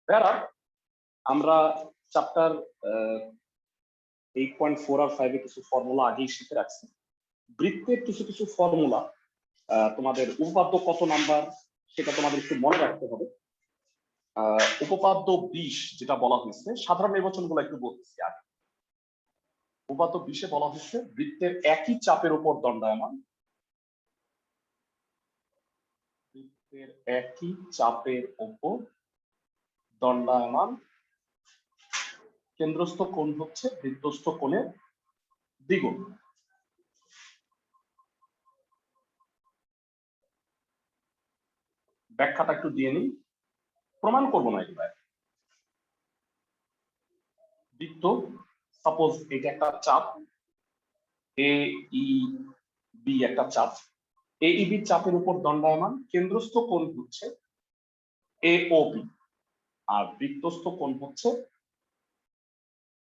যারা আমরা চ্যাপ্টার 8.4 আর 5 এ কিছু ফর্মুলা আগেই শিখে রাখছি। বৃত্তের কিছু কিছু ফর্মুলা তোমাদের উপপাদ্য কত নাম্বার সেটা তোমাদের একটু মনে রাখতে হবে। উপপাদ্য 20 যেটা বলা হয়েছে, সাধারণ নির্বাচনগুলো একটু বলতেছি আগে। উপপাদ্য 20 বলা হয়েছে বৃত্তের একই চাপের উপর দণ্ডায়মান, বৃত্তের একই চাপের উপর দণ্ডায়মান কেন্দ্রস্থ কোণ হচ্ছে বৃত্তস্থ কোণের দ্বিগুণ। ব্যাখ্যাটা একটু দিয়ে নিই, প্রমাণ করবো না এবার। বৃত্ত, সাপোজ এটা একটা চাপ এ ই বি, একটা চাপ এ ই বি চাপের উপর দণ্ডায়মান, কেন্দ্রস্থ কোণ হচ্ছে এ ও বি আর বৃত্তস্থ কোণ হচ্ছে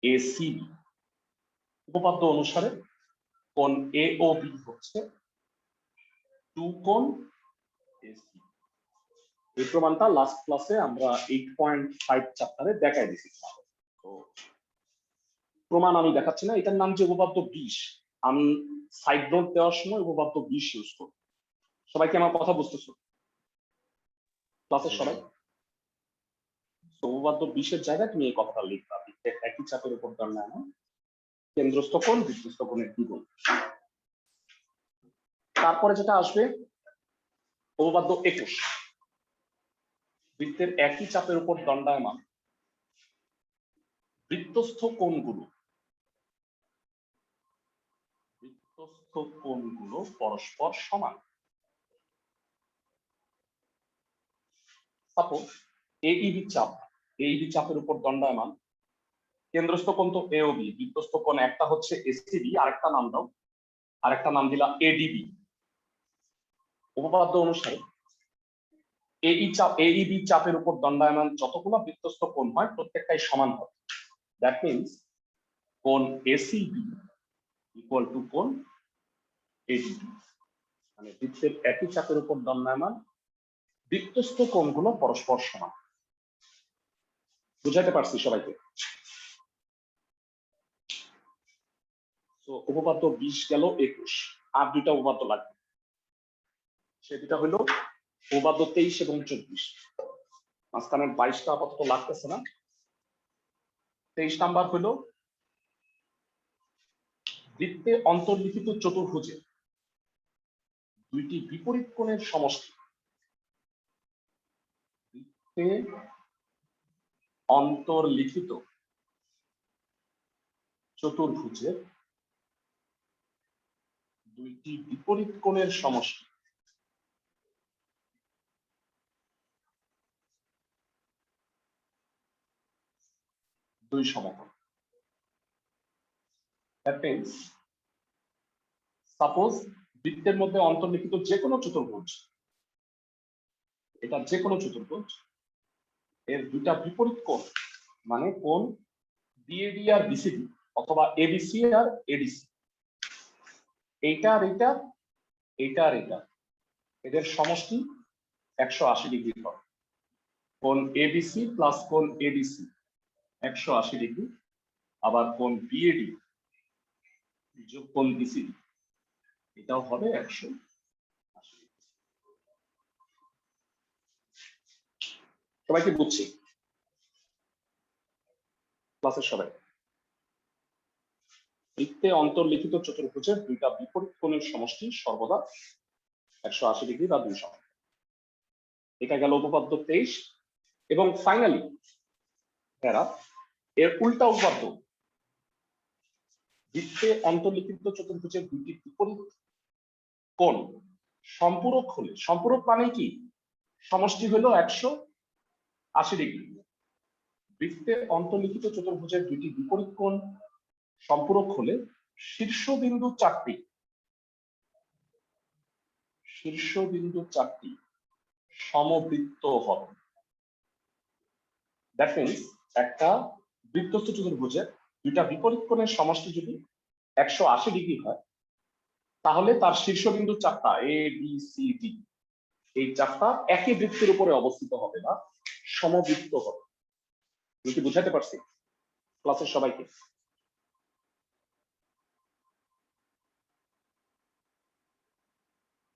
এ সি বি। উপপাদ্য অনুসারে কোণ এ ও বি হচ্ছে 2 কোণ এ সি। এই প্রমাণটা লাস্ট ক্লাসে আমরা 8.5 চ্যাপ্টারে দেখাই দিয়েছি। তো প্রমাণ আমি দেখাচ্ছি না, এটার নাম যে উপপাদ্য 20। আমি সাইড নোট দেওয়ার সময় উপপাদ্য 20 ইউজ করব। সবাইকে আমার কথা বুঝতেছো ক্লাসের সবাই? তো উপপাদ্য 20 এর জায়গায় তুমি এই কথাটা লিখবা, একই চাপের উপর দণ্ডায়মান কেন্দ্রস্থ কোণ বৃত্তস্থ কোণের দ্বিগুণ। তারপরে যেটা আসবে উপপাদ্য 21, বৃত্তের একই চাপের উপর দণ্ডায়মান বৃত্তস্থ কোণগুলো পরস্পর সমান। সাপোজ এইবি চাপ, এইবি চাপের উপর দণ্ডায়মান, কেন্দ্রস্থ কোণ তো এ ও বি, বৃত্তস্থ কোণ একটা হচ্ছে এসিবি, আরেকটা নাম দাও, আরেকটা নাম দিলা এডিবি। উপপাদ্য অনুসারে এইবি চাপের উপর দণ্ডায়মান যতগুলো বৃত্তস্থ কোণ হয় প্রত্যেকটাই সমান হয়। দ্যাট মিনস কোণ এসিবি ইকুয়াল টু কোণ এডিবি, মানে বৃত্তের একই চাপের উপর দণ্ডায়মান বৃত্তস্থ কোণগুলো পরস্পর সমান। বুঝাতে পারছি সবাইকে? তো উপপাদ্য 20 গেল, 21 আর দুইটা উপপাদ্য লাগবে। সে দুটা হলো উপপাদ্য 23 এবং 24। মাঝখানে 22টা আপাতত লাগতেছে না। 23 নাম্বার হলো বৃত্তে অন্তর্লিখিত চতুর্ভুজে দুইটি বিপরীত কোণের সমষ্টি। বৃত্তে অন্তর্লিখিত চতুর্ভুজে দুইটি বিপরীত কোণের সমষ্টি দুই সমকোণ। দ্যাট মিন্স সাপোজ বৃত্তের মধ্যে অন্তর্লিখিত যে কোনো চতুর্ভুজ, এটা যে কোনো চতুর্ভুজ, এর দুইটা বিপরীত কোণ মানে কোণ বিএডি আর বিসিডি অথবা এবিসি আর এডিসি, এইটা আর এইটা, এইটা আর এইটা, এদের সমষ্টি 180 ডিগ্রি হয়। কোণ এবিসি প্লাস কোণ এডিসি 180 ডিগ্রি, আবার কোণ বিএডি যোগ কোণ বিসিডি এটাও হবে 180 ডিগ্রি। সবাই কি বুঝছি ক্লাসের সবাই? বৃত্তে অন্তর্লিখিত চতুর্ভুজের দুইটা বিপরীত কোণের সমষ্টি সর্বদা 180 ডিগ্রি বা 2 সমান। এটা গেল উপপাদ্য 23। এবং ফাইনালি এর উল্টা উপপাদ্য, বৃত্তে অন্তর্লিখিত চতুর্ভুজের দুইটি বিপরীত কোণ সম্পূরক হলে, সম্পূরক মানে কি, সমষ্টি হলো 180 ডিগ্রি। বৃত্তে অন্তর্লিখিত চতুর্ভুজের দুইটি বিপরীত কোণ সম্পূরক হলে শীর্ষবিন্দু চারটি সমবৃত্ত হবে। দ্যাট মিনস একটা বৃত্তস্থ চতুর্ভুজের দুইটা বিপরীত কোণের সমষ্টি যদি 180 ডিগ্রি হয়, তাহলে তার শীর্ষবিন্দু চারটা এ বি সি ডি, এই চারটা একই বৃত্তের উপরে অবস্থিত হবে বা সমবৃত্ত হবে। আমি কি বুঝাতে পারছি ক্লাসের সবাইকে?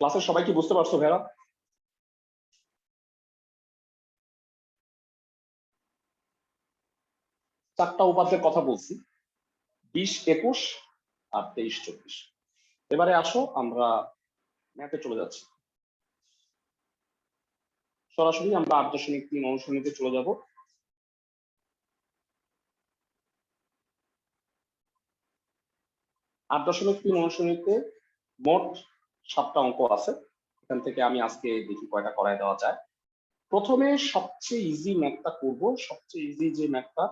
ক্লাসের সবাই কি বুঝতে পারছো ভাইরা? চারটা উপাত্তের কথা বলছি, 20, 21 আর 23, 24। এবারে আসো আমরা ম্যাথে চলে যাচ্ছি। সরাসরি আমরা 8.3 অনুশীলনীতে চলে যাব। 8.3 অনুশীলনীতে মোট 7টা অঙ্ক আছে। এখান থেকে আমি আজকে দেখি কয়টা করায় দেওয়া যায়। প্রথমে সবচেয়ে ইজি ম্যাথটা করব। সবচেয়ে ইজি যে ম্যাথটা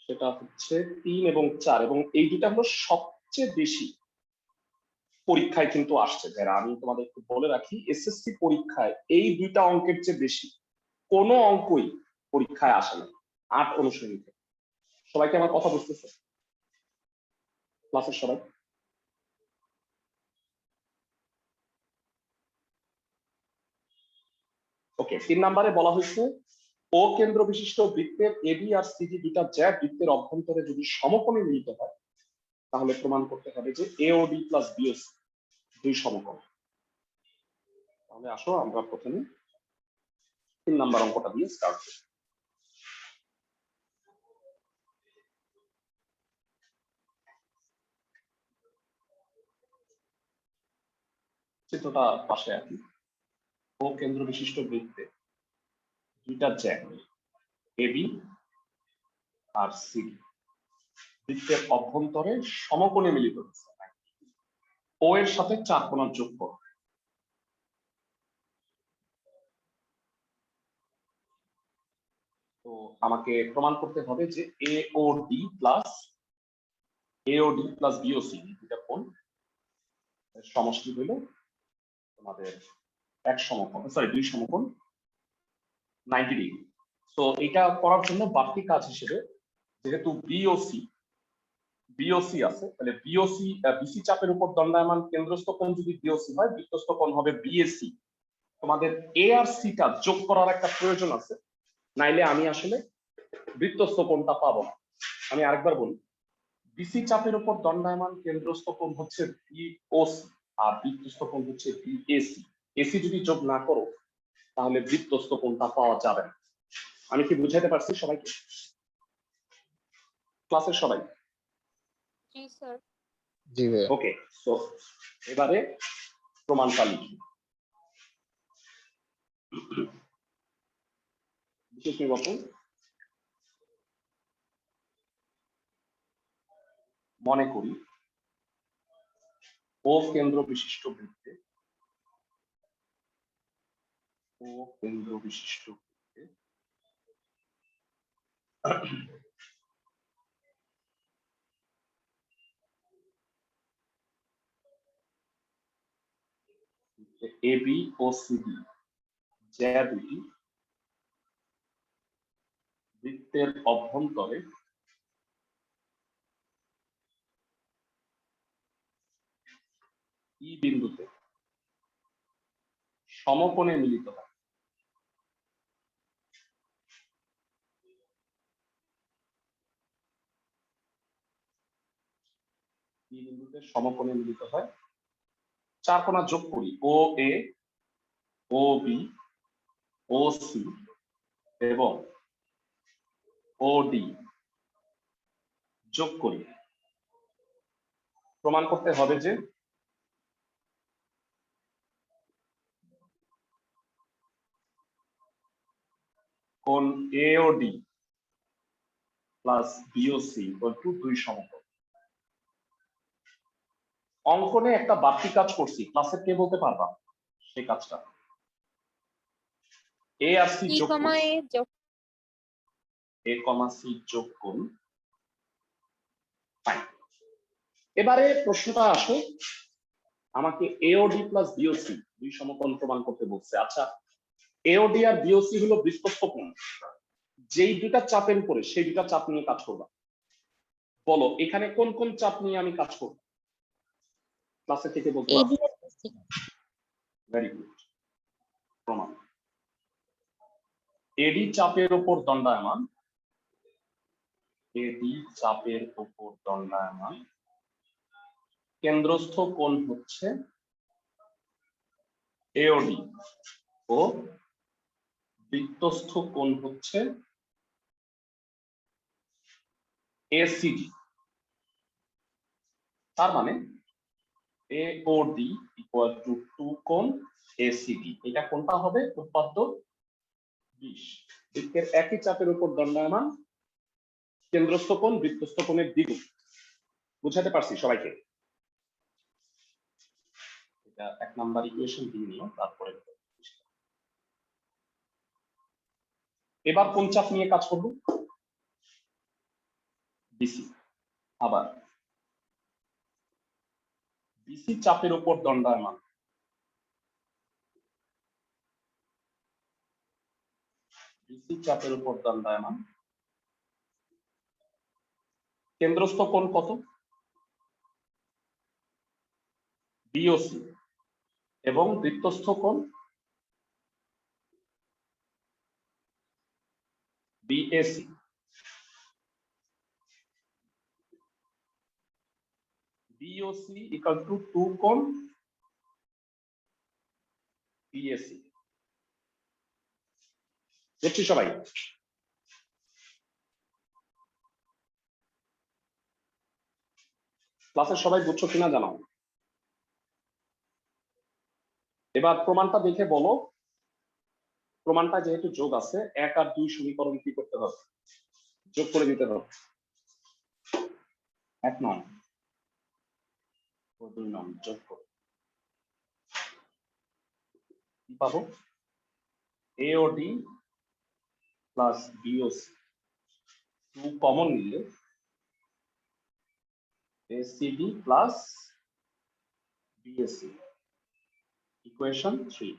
সেটা হচ্ছে 3 এবং 4, এবং এই দুটা হলো সবচেয়ে বেশি পরীক্ষায় কিন্তু আসছে যারা। আমি তোমাদের একটু বলে রাখি, এসএসসি পরীক্ষায় এই দুইটা অঙ্কের চেয়ে বেশি কোনো অঙ্কই পরীক্ষায় আসে না 8 অনুশীলনীতে। সবাইকে আমার কথা বুঝতেছে ক্লাসের সবাই? ওকে, 3 নম্বরে বলা হয়েছে ও কেন্দ্র বিশিষ্ট বৃত্তের এবি আর সিডি দুটা জ্যা বৃত্তের অভ্যন্তরে যদি সমকোণে মিলিত হয় তাহলে প্রমাণ করতে হবে যে এওডি প্লাস বিওসি দুই সমকোণ। তাহলে আসো আমরা প্রথমে 3 নাম্বার অঙ্কটা দিয়ে স্টার্ট করি। চিত্রটা পাশে আঁকি। ও কেন্দ্র বিশিষ্ট বৃত্তে দুইটা জ্যা এবি আর সিডি বৃত্তের অভ্যন্তরে সমকোণে মিলিত হচ্ছে। ও এর সাথে 4 কোণের যোগফল। তো আমাকে প্রমাণ করতে হবে যে এওডি প্লাস বিওসি দুটা কোণ সমষ্টি হলো তোমাদের এক সমকোণ, সরি দুই সমকোণ 90 ডিগ্রি। তো এটা করার জন্য বাড়তি কাজ হিসেবে যেহেতু বিওসি আছে, তাহলে বিসি চাপের উপর দণ্ডায়মান কেন্দ্রস্থ কোণ যদি বিওসি হয়, বৃত্তস্থ কোণ হবে বিএসি। তোমাদের এ আর সিটা যোগ করার একটা প্রয়োজন আছে, নাইলে আমি আসলে বৃত্তস্থ কোণটা পাবো না। আমি আরেকবার বলি, বিসি চাপের উপর দণ্ডায়মান কেন্দ্রস্থ কোণ হচ্ছে বিওসি আর বৃত্তস্থ কোণ হচ্ছে বিএসি। এসি যদি যোগ না করো তাহলে বৃত্তস্থ কোণটা পাওয়া যাবে না। আমি কি বুঝাইতে পারছি সবাইকে ক্লাসের সবাই? জি স্যার। জি ভাই। ওকে, সো এবারে প্রমাণটা লিখি। বিশেষ নির্বাচন মনে করি ও কেন্দ্র বিশিষ্ট বৃত্তে এবি ও সিডি জ্যা দুটি বৃত্তের অভ্যন্তরে ই বিন্দুতে সমকোণে মিলিত হয়। ই বিন্দুতে সমকোণে মিলিত হয়। 4 কোণা যোগ করি, ও এ, ও বি, ও সি এবং ও ডি যোগ করি। প্রমাণ করতে হবে যে কোণ AOD plus BOC equal to দুই সমকোণ। অঙ্কনে একটা বাড়তি কাজ করছি, ক্লাসে কে বলতে পারবা সেই কাজটা? এ আর সি যোগ করুন, এ কমা সি যোগ করুন। এবারে প্রশ্নটা আসো, আমাকে এওডি প্লাস বিওসি দুই সমকোণ প্রমাণ করতে বলছে। আচ্ছা, এওডি আর বিওসি হলো বৃত্তস্থ কোণ, যেই দুটা চাপের উপরে সেই দুটা চাপ নিয়ে কাজ করবা। বলো এখানে কোন কোন চাপ নিয়ে আমি কাজ করব? ক্লাসে থেকে বলতে পারো? Very good. প্রমাণ, এডি চাপের উপর দণ্ডায়মান এডি চাপের উপর দণ্ডায়মান, কেন্দ্রস্থ কোণ হচ্ছে এওডি ও বৃত্তস্থ কোণ হচ্ছে এসিডি। তার মানে এওডি ইকুয়াল টু 2 কোণ এসিডি। এটা কোনটা হবে? উৎপাদ্য 20। বৃত্তের একই চাপের উপর দণ্ডায়মান, কেন্দ্রস্থ কোণ বৃত্তস্থ কোণের দ্বিগুণ। বুঝাতে পারছি সবাইকে? এটা 1 নাম্বার ইকুয়েশন দিয়ে নিও, তারপরে এবার কোন চাপ নিয়ে কাজ করব? বিসি। আবার বিসি চাপের উপর দণ্ডায়মান, বিসি চাপের উপর দণ্ডায়মান, কেন্দ্রস্থ কোণ কত? বিওসি এবং বৃত্তস্থ কোণ বিএসি। বিওসি ইকুয়াল টু 2 কোণ বিএসি। দেখছি সবাই? ক্লাসের সবাই বুঝছো কিনা জানাও। এবার প্রমাণটা দেখে বলো, প্রমাণটা যেহেতু যোগ আছে, 1 আর 2 সমীকরণ কি করতে হবে? যোগ করে দিতে হবে। 1 নং ও 2 নং যোগ করে কি পাবো? এওডি প্লাস বিওসি 2 কমন নিলে ACD plus BAC equation 3।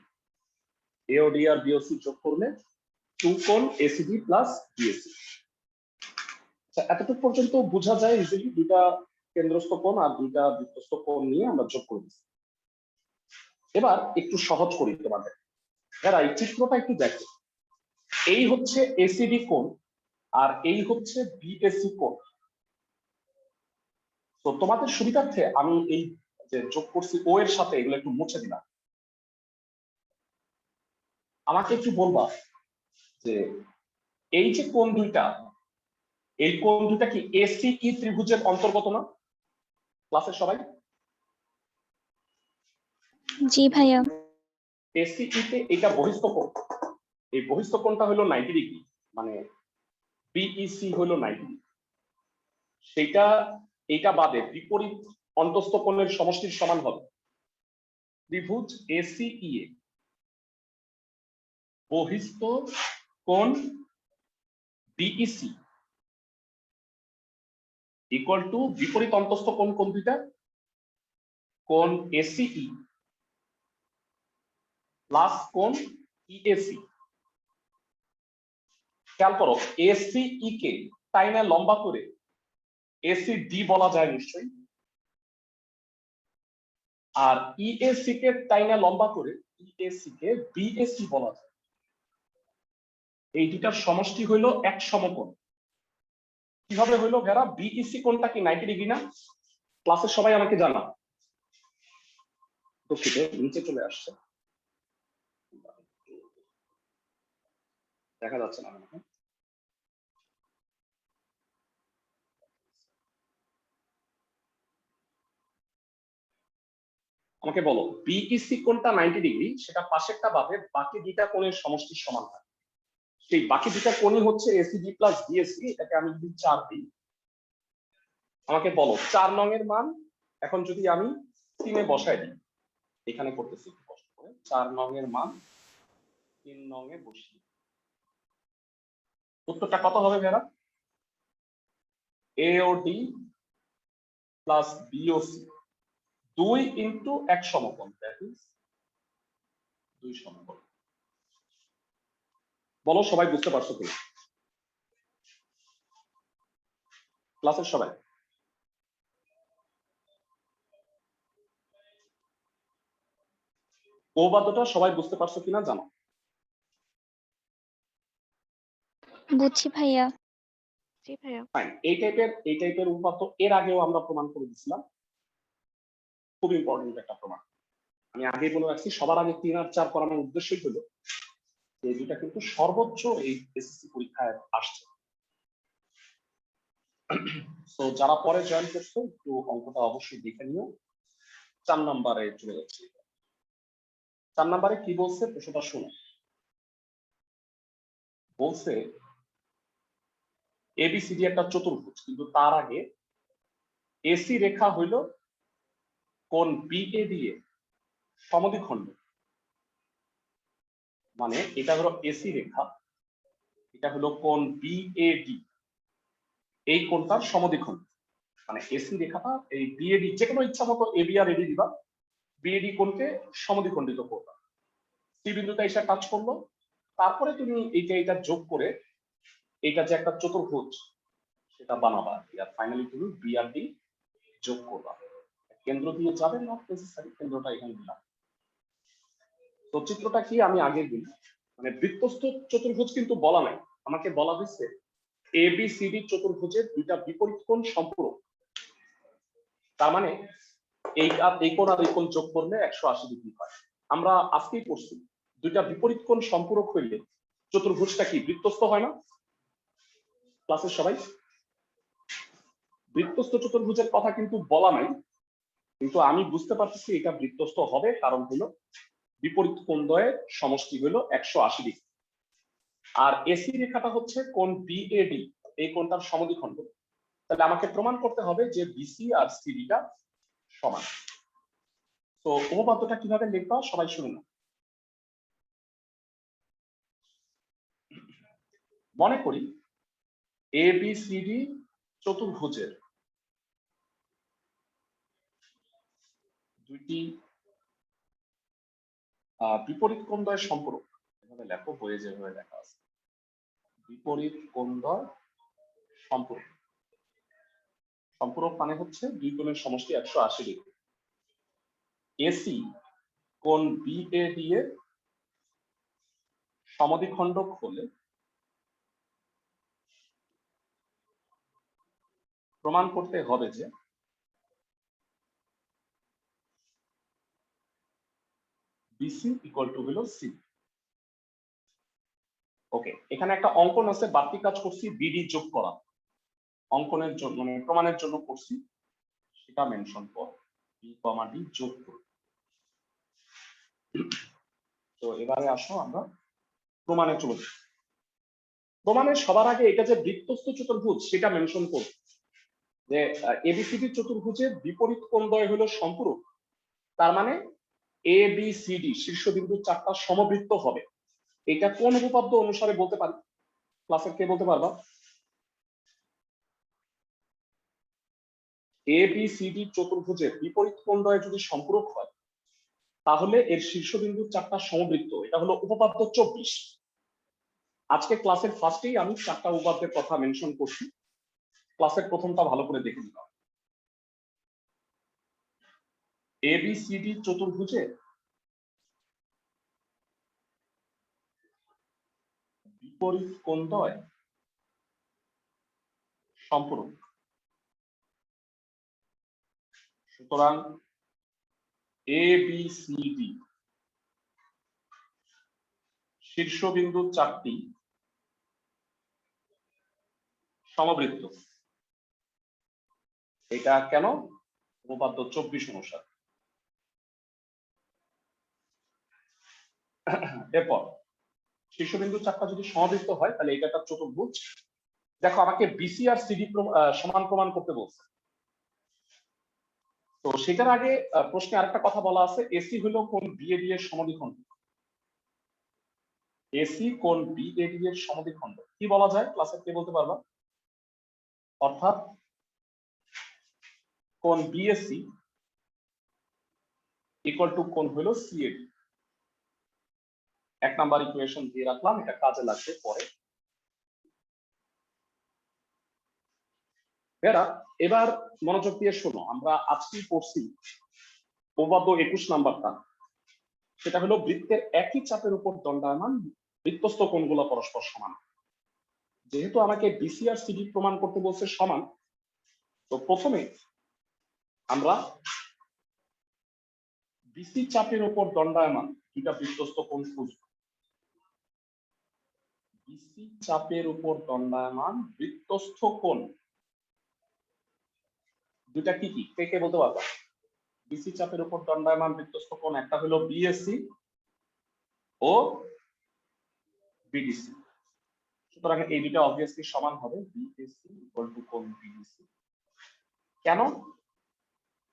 AOD আর বিওসি যোগ করলে 2 কোণ এসিডি প্লাস বিএসি। আচ্ছা, এতটুকু পর্যন্ত বোঝা যায় ইজিলি। দুইটা কেন্দ্রস্থ কোণ আর দুইটা বৃত্তস্থ কোণ নিয়ে আমরা যোগ করে দিচ্ছি। এবার একটু সহজ করি তোমাদের। এরা এই চিত্রটা একটু দেখো। এই হচ্ছে এসিডি কোণ আর এই হচ্ছে বিএসি কোণ। তো তোমাদের সুবিধার্থে আমি এই যে যোগ করছি ও এর সাথে এগুলো একটু মুছে দিলাম। আমাকে একটু বলবা যে এই যে কোণ দুইটা, এই কোণ দুইটা কি এসিই ত্রিভুজের অন্তর্গত না? ক্লাসের সবাই? জি ভাইয়া। এসিই তে এটা বহিস্থ কোণ, এই বহিস্থ কোণটা হলো 90 ডিগ্রি, মানে বিইসি হলো 90 ডিগ্রি। সেটা এইটা বাদে বিপরীত অন্তস্থ কোণের সমষ্টির সমান হবে। ত্রিভুজ এসিই এ বহিস্থ কোণ বিইসি ইকুয়াল টু বিপরীত অন্তস্থ কোণ কোন দুইটা? কোণ এসিই প্লাস কোণ ইএসি। খেয়াল করো, এসিই কে টাইনা লম্বা করে এসিডি বলা যায় নিশ্চয়ই, আর ইএসি কে টাইনা লম্বা করে ইএসি কে বিএসি বলা যায়। এই দুটার সমষ্টি হইল এক সমকোণ। কিভাবে হইলো ভেড়া? বিইসি কোণটা কি 90 ডিগ্রি না? ক্লাসের সবাই আমাকে জানা। দুঃখিত, নিচে চলে আসছে, দেখা যাচ্ছে না। আমাকে বলো, বিইসি কোণটা 90 ডিগ্রি, সেটা পাশেরটা বাদে বাকি দুইটা কোণের সমষ্টির সমান হয়। সেই বাকি দুইটা কোণই হচ্ছে এসিডি প্লাস বিএসি। এটাকে আমি যদি 4 দিই, আমাকে বলো 4 নং এর মান এখন যদি আমি 3 এ বসাই দিই, এখানে করতেছি একটু কষ্ট করে। 4 নং এর মান 3 নং এ বসি, উত্তরটা কত হবে ভেড়া? এওডি প্লাস বিওসি 2 ইনটু 1 সমকোণ, দ্যাট ইজ 2 সমকোণ। বলো সবাই বুঝতে পারছো কিনা ক্লাসের সবাই? উপপাদ্যটা সবাই বুঝতে পারছো কিনা জানো। বুঝছি ভাইয়া। জি ভাইয়া। ফাইন। এই টাইপের উপপাদ্য এর আগেও আমরা প্রমাণ করে দিয়েছিলাম। খুব ইম্পর্টেন্ট একটা প্রমাণ। আমি আগেই বলে রাখছি, সবার আগে 3 আর 4 করানোর উদ্দেশ্যই হলো যে এই দুটা কিন্তু সর্বোচ্চ এই এসএসসি পরীক্ষায় আসছে। তো যারা পরে জয়েন করছো একটু অঙ্কটা অবশ্যই দেখে নিও। 4 নম্বরে চলে যাচ্ছি। 4 নম্বরে কি বলছে প্রশ্নটা শোনো। বলছে এবিসিডি একটা চতুর্ভুজ, কিন্তু তার আগে এসি রেখা হইল কোণ বিএ দিয়ে সমদ্বিখণ্ড। মানে এটা হলো এসি রেখা, এটা হলো কোণ বিএডি, এই কোণটার সমদ্বিখণ্ড। মানে এসি রেখাটা এই বিএডি, যে কোনো ইচ্ছা মতো এবি আর এডি দিবা, বিএডি কোণকে সমদ্বিখণ্ডিত করবা। সি বিন্দুটা এসে টাচ করলো, তারপরে তুমি এইটা যোগ করে এটা যে একটা চতুর্ভুজ সেটা বানাবা, আর ফাইনালি তুমি বি আর ডি যোগ করবা। কেন্দ্র দিয়ে যাবে, নট নেসেসারি কেন্দ্রটা এখানে দিলাম। তো চিত্রটা কি আমি আগে দিই, মানে বৃত্তস্থ চতুর্ভুজ কিন্তু বলা নাই, আমাকে বলা হয়েছে এবিসিডি চতুর্ভুজের দুইটা বিপরীত কোণ সম্পূরক। তার মানে এই কোণ আর এই কোণ যোগ করলে 180 ডিগ্রি হয়। আমরা আজকেই পড়ছি দুইটা বিপরীত কোণ সম্পূরক হইলে চতুর্ভুজটা কি বৃত্তস্থ হয় না? ক্লাসের সবাই বৃত্তস্থ চতুর্ভুজের কথা কিন্তু বলা নাই, কিন্তু আমি বুঝতে পারতেছি এটা বৃত্তস্থ হবে, কারণ হলো বিপরীত কোণ দ্বয়ের সমষ্টি হলো 180 ডিগ্রি। আর এসি রেখাটা হচ্ছে কোণ বিএডি, এই কোণটার সমদ্বিখণ্ড। তাহলে আমাকে প্রমাণ করতে হবে যে বিসি আর সিডিটা সমান। তো উপপাদ্যটা কিভাবে লিখবা সবাই শুনুন। মনে করি এবিসিডি চতুর্ভুজের দুইটি বিপরীত কোণদ্বয় সম্পূরক। এভাবে লেখো, বইয়ে যেভাবে লেখা আছে, বিপরীত কোণদ্বয় সম্পূরক। সম্পূরক মানে হচ্ছে দুই কোণের সমষ্টি 180 ডিগ্রি। এসি কোণ বিএডি এর সমদ্বিখণ্ডক হলে প্রমাণ করতে হবে যে বিসি ইকুয়াল টু হলো সি। ওকে, এখানে একটা অঙ্কন আছে, বাড়তি কাজ করছি বিডি যোগ করা, অঙ্কনের জন্য মানে প্রমাণের জন্য করছি, সেটা মেনশন কর, বি কমা ডি যোগ করব। তো এবারে আসো আমরা প্রমাণে চলে যাই। প্রমাণের সবার আগে এটা যে বৃত্তস্থ চতুর্ভুজ সেটা মেনশন করব, যে এবিসিডি চতুর্ভুজের বিপরীত কোণদ্বয় হলো সম্পূরক। তার মানে এ বি সি ডি শীর্ষবিন্দু 4টা সমবৃত্ত হবে। এটা কোন উপপাদ্য অনুসারে বলতে পারি? ক্লাসের কে বলতে পারবা? এ বি সি ডি চতুর্ভুজের বিপরীত কোণদ্বয় যদি সম্পূরক হয় তাহলে এর শীর্ষবিন্দু 4টা সমবৃত্ত। এটা হলো উপপাদ্য 24। আজকে ক্লাসের ফার্স্টেই আমি 4টা উপপাদ্যের কথা মেনশন করছি, ক্লাসের প্রথমটা ভালো করে দেখে নিলাম। এ বি সি ডি চতুর্ভুজে বিপরীত কোণদ্বয় সম্পূরক। সুতরাং এ বি সি ডি শীর্ষবিন্দু 4টি সমবৃত্ত। এটা কেন? উপপাদ্য 24 অনুসারে। এরপর শীর্ষবিন্দু 4টা যদি সমবৃত্ত হয় তাহলে এটা একটা চতুর্ভুজ। দেখো আমাকে বিসি আর সিডি সমান প্রমাণ করতে বলছে। তো সেটার আগে প্রশ্নে আরেকটা কথা বলা আছে, এসি হলো কোণ বিএডি এর সমদ্বিখণ্ড। এসি কোণ বিএডি এর সমদ্বিখণ্ড কি বলা যায়? ক্লাসে কে বলতে পারবা? অর্থাৎ কোণ বিএসি ইকুয়াল টু কোণ হলো সিএডি। 1 নাম্বার ইকুয়েশন দিয়ে রাখলাম, এটা কাজে লাগবে পরে। এবার মনোযোগ দিয়ে শোনো, আমরা আজকেই পড়ছি উপপাদ্য 21 নাম্বারটা, সেটা হলো বৃত্তের একই চাপের উপর দণ্ডায়মান বৃত্তস্থ কোণগুলো পরস্পর সমান। যেহেতু আমাকে বিসি আর সিডি প্রমাণ করতে বলছে সমান, তো প্রথমে আমরা বিসি চাপের উপর দণ্ডায়মান দুইটা বৃত্তস্থ কোণ খুঁজব। বিসি চাপের উপর দণ্ডায়মান বৃত্তস্থ কোণ দুইটা কি কি, কে কে বলতে পারবা? বিসি চাপের উপর দণ্ডায়মান বৃত্তস্থ কোণ একটা হলো বিএসসি ও বিডিসি। সুতরাং এই দুইটা অবভিয়াসলি সমান হবে, বিএসসি ইকুয়াল টু কোণ বিডিসি। কেন?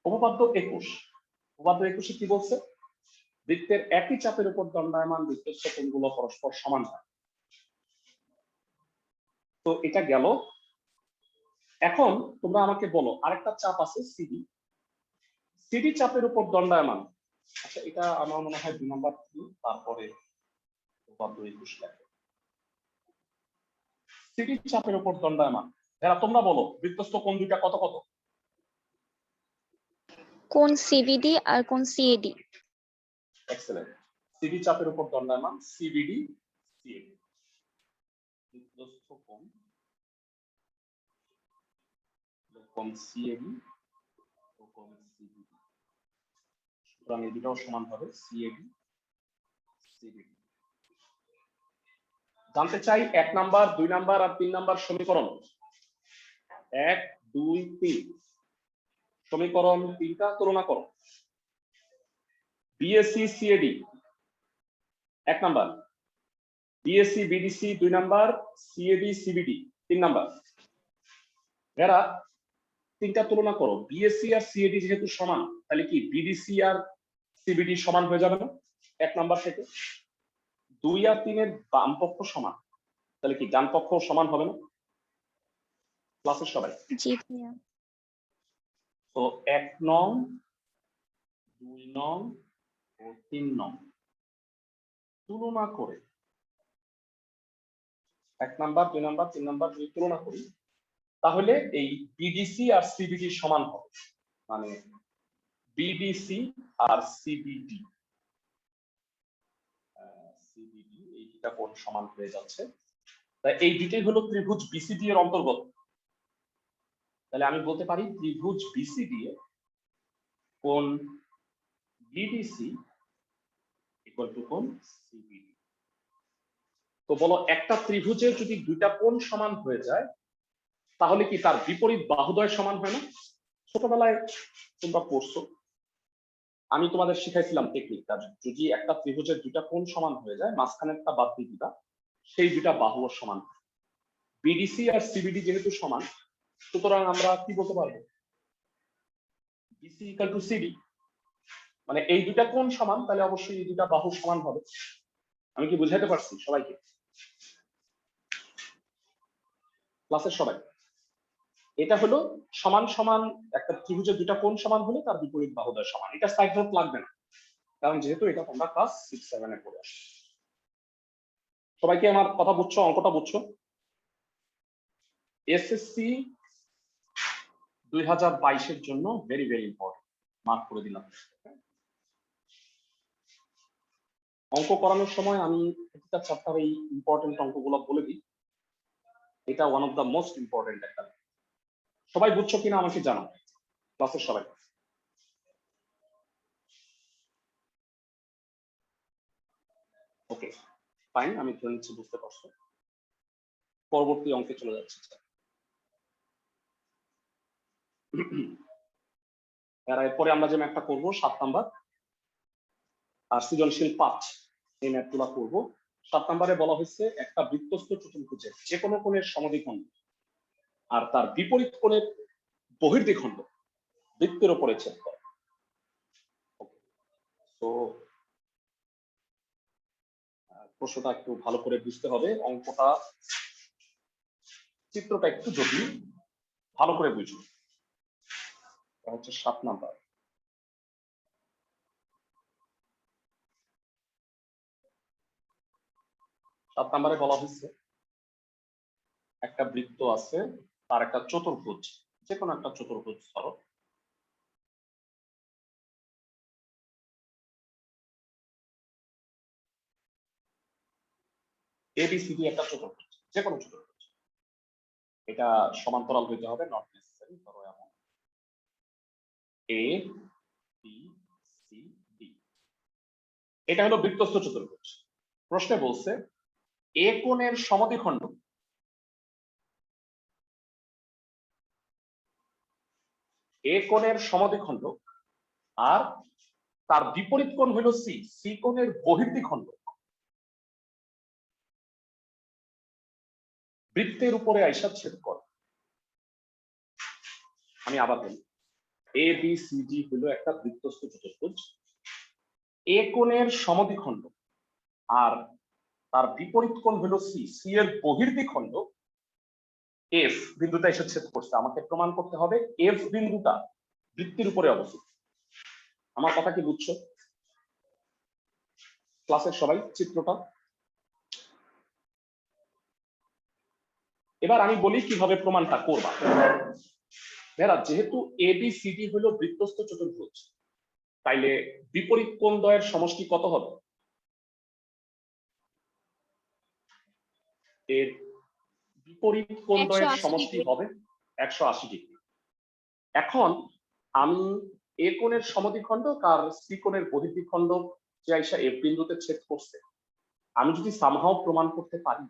উপপাদ্য 21। উপপাদ্য 21 কি বলছে? বৃত্তের একই চাপের উপর দণ্ডায়মান বৃত্তস্থ কোণগুলো পরস্পর সমান হয়। তো এটা গেল। এখন তোমরা আমাকে বলো, আরেকটা চাপ আছে সিডি। সিডি চাপের উপর দণ্ডায়মান, আচ্ছা এটা আমার মনে হয় 2 নাম্বার, তারপরে উপপাদ্য 21 লেখে। সিডি চাপের উপর দণ্ডায়মান, যারা তোমরা বলো বৃত্তস্থ কোণ দুইটা কত কত? কোন সিবিডি আর কোন সিএডি? এক্সেলেন্ট। সিডি চাপের উপর দণ্ডায়মান সিবিডি সিএডি বৃত্তস্থ কোণ কোণ সিএডি ও কোণ সিবিডি। সুতরাং এই দুটাও সমান হবে সিএডি সিবিডি। জানতে চাই 1 নাম্বার 2 নাম্বার আর 3 নাম্বার সমীকরণ। 1 2 3 সমীকরণ 3টা তুলনা করো। BSC CAD 1 number, BSC BDC 2 number, CAD CBD 3 number. এরা 3টা তুলনা করো। বিএসসি আর সিএডি যেহেতু সমান, তাহলে কি বিডিসি আর সিবিডি সমান হয়ে যাবে না 1 নাম্বার থেকে? 2 আর 3 এর বাম পক্ষ সমান, তাহলে কি ডান পক্ষ সমান হবে না? ক্লাসের সবাই জি ভাইয়া। তো 1 নং 2 নং ও 3 নং তুলনা করে 1 নাম্বার 2 নাম্বার 3 নাম্বার যদি তুলনা করি, তাহলে এই বিডিসি আর সিবিডি সমান হবে। মানে বিডিসি আর সিবিডি এই দুটা কোণ সমান হয়ে যাচ্ছে। তাই এই দুটোই হলো ত্রিভুজ বিসিডি এর অন্তর্গত। তাহলে আমি বলতে পারি ত্রিভুজ বিসিডি এর কোণ বিডিসি ইকুয়াল টু কোণ সিবিডি। তো বলো, একটা ত্রিভুজের যদি দুইটা কোণ সমান হয়ে যায়, তাহলে কি তার বিপরীত বাহুদ্বয় সমান হয় না? ছোটবেলায় তোমরা পড়ছো, আমি তোমাদের শিখাইছিলাম টেকনিকটা। যদি একটা ত্রিভুজের দুইটা কোণ সমান হয়ে যায়, মাঝখানেরটা বাদ দিয়ে দিবা, সেই দুইটা বাহুও সমান। বিডিসি আর সিবিডি যেহেতু সমান, সুতরাং আমরা কি বলতে পারবো? BC equal to CD. মানে এই দুইটা কোণ সমান, তাহলে অবশ্যই এই দুইটা বাহু সমান হবে। আমি কি বুঝাইতে পারছি সবাইকে? ক্লাসের সবাই, এটা হলো সমান সমান একটা ত্রিভুজের দুইটা কোণ সমান হলে তার বিপরীত বাহুদ্বয় সমান। এটা সাইড নোট লাগবে না, কারণ যেহেতু এটা তোমরা ক্লাস 6-7 এ পড়ে আসছো। সবাই কি আমার কথা বুঝছো? অঙ্কটা বুঝছো? এসএসসি 2022 এর জন্য ভেরি ভেরি ইম্পর্টেন্ট, মার্ক করে দিলাম। অঙ্ক করানোর সময় আমি প্রতিটা চ্যাপ্টারে এই ইম্পর্টেন্ট অঙ্কগুলো বলে দিই। এটা one of the most important একটা। সবাই বুঝছো কিনা আমাকে জানাও, ক্লাসের সবাই। ওকে ফাইন, আমি ধরে নিচ্ছি বুঝতে পারছো। পরবর্তী অঙ্কে চলে যাচ্ছে। এরপরে আমরা যে ম্যাথটা করবো 7 নাম্বার, আর সৃজনশীল 5 এই ম্যাথগুলো করবো। 7 নাম্বারে বলা হয়েছে একটা বৃত্তস্থ চতুর্ভুজের যে কোনো কোণের সমদ্বিখণ্ড আর তার বিপরীত কোণের বহির্দ্বিখণ্ড বৃত্তের উপরে ছেদ করে। তো প্রশ্নটা একটু ভালো করে বুঝতে হবে। অঙ্কটা চিত্রটা একটু জটিল, ভালো করে বুঝুন। এটা হচ্ছে 7 নাম্বার। সাত নাম্বারে বলা হয়েছে একটা বৃত্ত আছে, তার একটা চতুর্ভুজ, যে কোনো একটা চতুর্ভুজ ধরো। এবিসিডি একটা চতুর্ভুজ, যে কোনো চতুর্ভুজ। এটা সমান্তরাল হইতে হবে, নট নেসেসারি। ধরো এমন এ বি সি ডি, এটা হলো বৃত্তস্থ চতুর্ভুজ। প্রশ্নে বলছে এ কোণের সমদ্বিখণ্ড আর তার বিপরীত কোণ হলো সি, সি কোণের বহির্দ্বিখণ্ড বৃত্তের উপরে আইসা ছেদ করে। আমি আবার বলি, এ বি সি ডি হলো একটা বৃত্তস্থ চতুর্ভুজ। এ কোণের সমদ্বিখণ্ড আর তার বিপরীত কোণ হলো সি, সি এর বহির্দ্বিখণ্ড এফ বিন্দুটা এসে ছেদ করছে। আমাকে প্রমাণ করতে হবে এফ বিন্দুটা বৃত্তের উপরে অবস্থিত। আমার কথা কি বুঝছো ক্লাসের সবাই চিত্রটা? এবার আমি বলি কিভাবে প্রমাণটা করবা। ভেরা, যেহেতু এ বি সি ডি হলো বৃত্তস্থ চতুর্ভুজ, তাইলে বিপরীত কোণ দ্বয়ের সমষ্টি কত হবে? এর বিপরীত কোণ দ্বয়ের 180 সমষ্টি ডিগ্রি। হবে 180 ডিগ্রি। এখন আমি এ কোণের সমদ্বিখণ্ড আর সি কোণের বহির্দ্বিখণ্ড যে আইসা এফ বিন্দুতে ছেদ করছে, আমি যদি সামহাও প্রমাণ করতে পারি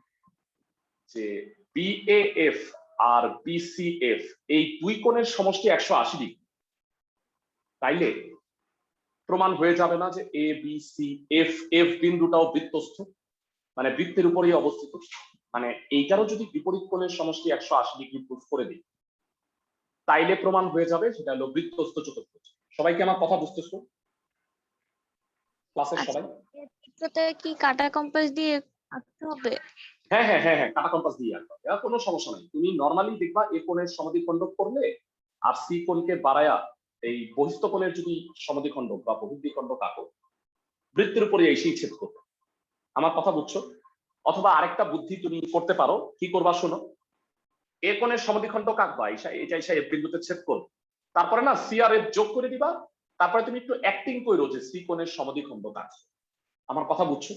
যে বিএএফ আর বিসিএফ এই দুই কোণের সমষ্টি 180 ডিগ্রি, তাইলে প্রমাণ হয়ে যাবে না যে A B C F, F বিন্দুটাও বৃত্তস্থ, মানে বৃত্তের উপরেই অবস্থিত। মানে এইটারও যদি বিপরীত কোণের সমষ্টি 180 ডিগ্রি প্রুফ করে দিই, তাইলে প্রমাণ হয়ে যাবে সেটা হলো বৃত্তস্থ চতুর্ভুজ। সবাইকে আমার কথা বুঝতেছো ক্লাসের আচ্ছা, সবাই? এর চিত্রতে কি কাটা কম্পাস দিয়ে আঁকতে হবে? হ্যাঁ হ্যাঁ হ্যাঁ হ্যাঁ, কাটা কম্পাস দিয়ে আঁকতে হবে, কোনো সমস্যা নাই। তুমি নরমালি দেখবা এ কোণের সমদ্বিখণ্ড করলে আর সি কোণকে বাড়ায়া এই বহিস্থ কোণের যদি সমদ্বিখণ্ড বা বহির্দ্বিখণ্ড আঁকো, বৃত্তের উপরে এসেই ছেদ করবে। আমার কথা বুঝছো? অথবা আরেকটা বুদ্ধি তুমি করতে পারো, কি করবা শোনো। এ কোণের সমদ্বিখণ্ড আঁকবা, এটা এসে এফ বিন্দুতে ছেদ করবে, তারপরে না সি আর এফ যোগ করে দিবা, তারপরে তুমি একটু অ্যাক্টিং করো যে সি কোণের সমদ্বিখণ্ড আঁকছো। আমার কথা বুঝছো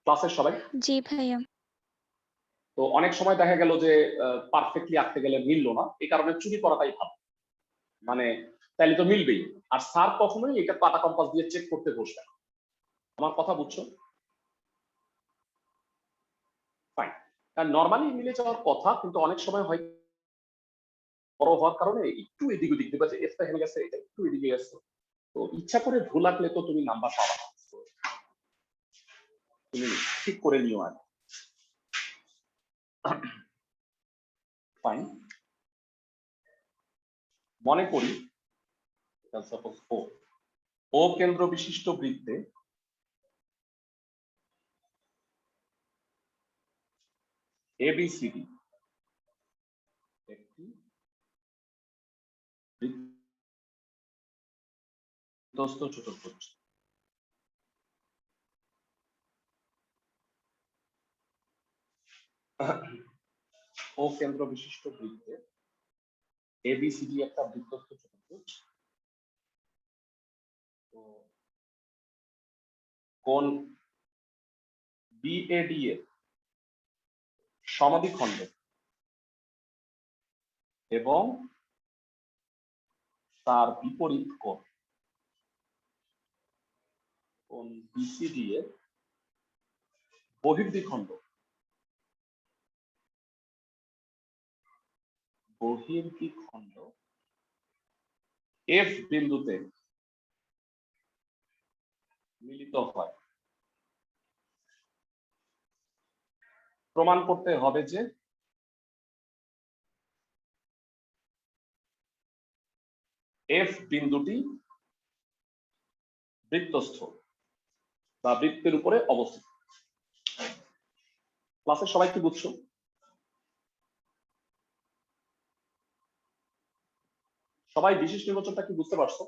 ক্লাসের সবাই? জি ভাইয়া। তো অনেক সময় দেখা গেল যে পারফেক্টলি আঁকতে গেলে মিললো না, এই কারণে চুরি করাটাই ভালো। মানে তাইলে তো মিলবেই। আর স্যার কখনোই এটা কাটা কম্পাস দিয়ে চেক করতে বসবে না। আমার কথা বুঝছো? ফাইন। নরমালি মিলে যাওয়ার কথা, কিন্তু অনেক সময় হয় বড় হওয়ার কারণে একটু এদিক ওদিক দিবা, যে এফটা হেনে গেছে, এটা একটু এদিকে গেছে। তো ইচ্ছা করে ভুল আঁকলে তো তুমি নাম্বার পাবা না। তো তুমি ঠিক করে নিও আর। ফাইন। মনে করি সাপোজ ও কেন্দ্র বিশিষ্ট বৃত্তে এবিসিডি একটি বৃত্তস্থ চতুর্ভুজ। ও কেন্দ্র বিশিষ্ট বৃত্তে এবিসিডি একটা বৃত্তস্থ চতুর্ভুজ। তো কোণ বিএডি এর সমদ্বিখণ্ড এবং তার বিপরীত কোণ বিসিডি এর বহির্দ্বিখণ্ড এফ বিন্দুতে মিলিত হয়। প্রমাণ করতে হবে যে এফ বিন্দুটি বৃত্তস্থ বা বৃত্তের উপরে অবস্থিত। ক্লাসের সবাই কি বুঝছো? সবাই বিশেষ নির্বাচনটা কি বুঝতে পারছো?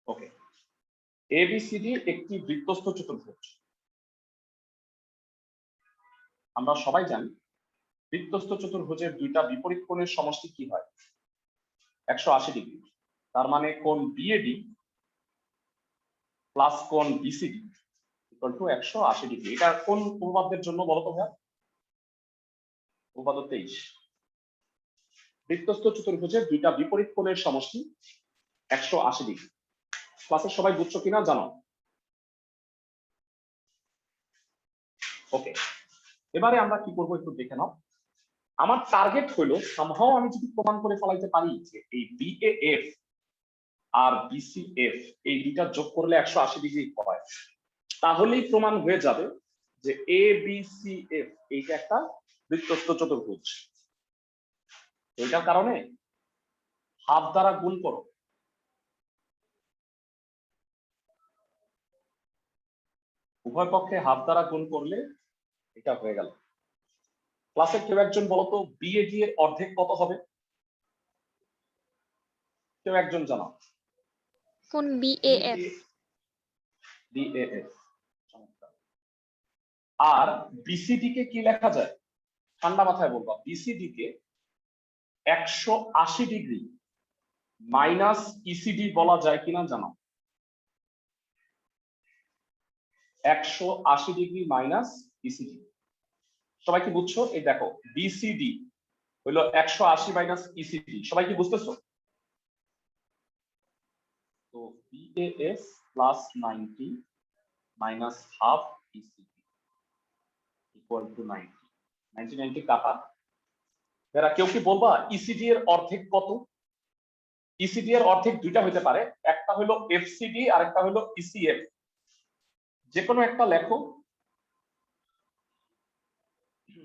ওকে। এবিসিডি একটি বৃত্তস্থ চতুর্ভুজ। আমরা সবাই জানি বৃত্তস্থ চতুর্ভুজের দুইটা বিপরীত কোণের সমষ্টি কি হয়? 180 ডিগ্রি। তার মানে কোণ বিএডি প্লাস কোণ বিসিডি ইকুয়াল টু 180 ডিগ্রি। এটা কোন উপপাদ্যের জন্য বলো তো ভাইয়া? উপপাদ্য 23। বৃত্তস্থ চতুর্ভুজের দুইটা বিপরীত কোণের সমষ্টি 180 ডিগ্রি। ক্লাসের সবাই বুঝছো কিনা জানো? ওকে, এবারে আমরা কি করবো একটু দেখে নাও। আমার টার্গেট হলো সামহাও আমি যদি প্রমাণ করে ফেলাইতে পারি যে এই বিএএফ আর বিসিএফ এই দুইটা যোগ করলে 180 ডিগ্রি হয়, তাহলেই প্রমাণ হয়ে যাবে যে এ বি সি এফ এইটা একটা বৃত্তস্থ চতুর্ভুজ। এইটার কারণে হাফ দ্বারা গুণ করো, উভয় পক্ষে হাফ দ্বারা গুণ করলে এটা হয়ে গেল। ক্লাসের কেউ একজন বলতো বিএডি এর অর্ধেক কত হবে? কেউ একজন জানাও। কোন বিএএফ? বিএএফ। আর বিসিডি কে কি লেখা যায়? ঠান্ডা মাথায় বলবা, বিসিডি কে 180 ডিগ্রি মাইনাস ইসিডি বলা যায় কিনা জানো? 180 ডিগ্রি মাইনাস ইসিডি। সবাই কি বুঝছো? এই দেখো বিসিডি হলো 180 মাইনাস ইসিডি। সবাই কি বুঝতেছো? তো BAF plus 90 minus half ECD equal to 90। 90 কাটা। এরা কেউ কি বলবা ইসিডি এর অর্ধেক কত? ইসিডি এর অর্ধেক দুইটা হতে পারে, একটা হলো এফসিডি আর একটা হলো ইসিএফ। যে কোনো একটা লেখো।